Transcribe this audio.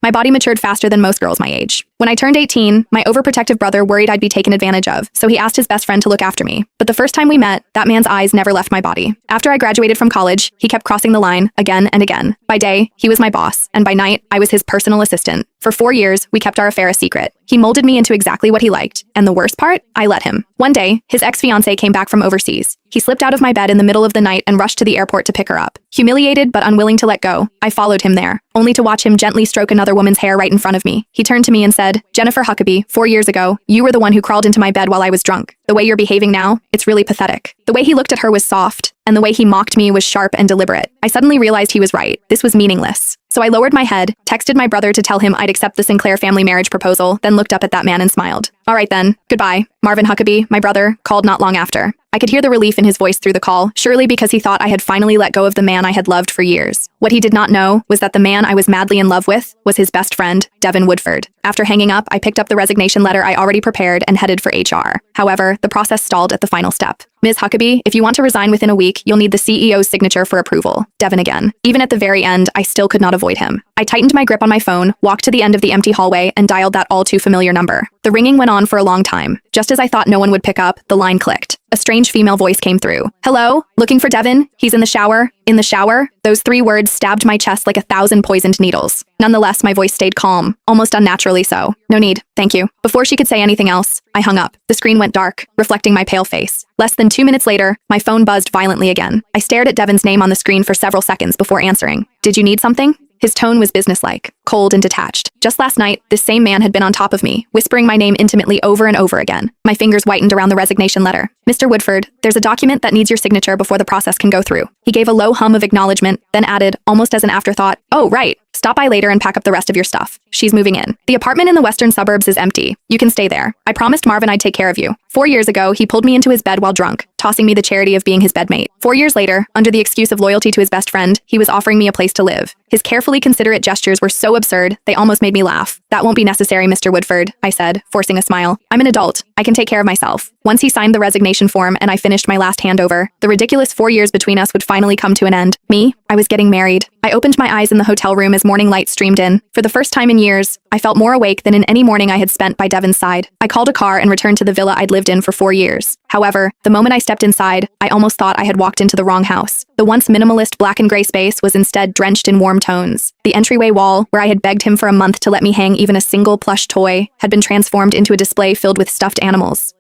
My body matured faster than most girls my age. When I turned 18, my overprotective brother worried I'd be taken advantage of, so he asked his best friend to look after me. But the first time we met, that man's eyes never left my body. After I graduated from college, he kept crossing the line again and again. By day, he was my boss, and by night, I was his personal assistant. For 4 years, we kept our affair a secret. He molded me into exactly what he liked, and the worst part, I let him. One day, his ex-fiancée came back from overseas. He slipped out of my bed in the middle of the night and rushed to the airport to pick her up. Humiliated but unwilling to let go, I followed him there, only to watch him gently stroke another woman's hair right in front of me. He turned to me and said, "Jennifer Huckabee, 4 years ago, you were the one who crawled into my bed while I was drunk. The way you're behaving now, it's really pathetic." The way he looked at her was soft, and the way he mocked me was sharp and deliberate. I suddenly realized he was right. This was meaningless. So I lowered my head, texted my brother to tell him I'd accept the Sinclair family marriage proposal, then looked up at that man and smiled. "All right then, goodbye." Marvin Huckabee, my brother, called not long after. I could hear the relief in his voice through the call, surely because he thought I had finally let go of the man I had loved for years. What he did not know was that the man I was madly in love with was his best friend, Devin Woodford. After hanging up, I picked up the resignation letter I already prepared and headed for HR. However, the process stalled at the final step. "Ms. Huckabee, if you want to resign within a week, you'll need the CEO's signature for approval." Devin again. Even at the very end, I still could not avoid him. I tightened my grip on my phone, walked to the end of the empty hallway, and dialed that all-too-familiar number. The ringing went on for a long time. Just as I thought no one would pick up, the line clicked. A strange female voice came through. "Hello? Looking for Devin? He's in the shower." In the shower? Those 3 words stabbed my chest like 1,000 poisoned needles. Nonetheless, my voice stayed calm, almost unnaturally so. "No need, thank you." Before she could say anything else, I hung up. The screen went dark, reflecting my pale face. Less than 2 minutes later, my phone buzzed violently again. I stared at Devin's name on the screen for several seconds before answering. "Did you need something?" His tone was businesslike, cold and detached. Just last night, this same man had been on top of me, whispering my name intimately over and over again. My fingers whitened around the resignation letter. "Mr. Woodford, there's a document that needs your signature before the process can go through." He gave a low hum of acknowledgement, then added, almost as an afterthought, "Oh, right. Stop by later and pack up the rest of your stuff. She's moving in. The apartment in the western suburbs is empty. You can stay there. I promised Marvin I'd take care of you." 4 years ago, he pulled me into his bed while drunk, tossing me the charity of being his bedmate. 4 years later, under the excuse of loyalty to his best friend, he was offering me a place to live. His carefully considerate gestures were so absurd, they almost made me laugh. "That won't be necessary, Mr. Woodford," I said, forcing a smile. "I'm an adult. I can take care of myself." Once he signed the resignation form and I finished my last handover, the ridiculous 4 years between us would finally come to an end. Me? I was getting married. I opened my eyes in the hotel room as morning light streamed in. For the first time in years, I felt more awake than in any morning I had spent by Devin's side. I called a car and returned to the villa I'd lived in for 4 years. However, the moment I stepped inside, I almost thought I had walked into the wrong house. The once minimalist black and gray space was instead drenched in warm tones. The entryway wall, where I had begged him for a month to let me hang even a single plush toy, had been transformed into a display filled with stuffed animals.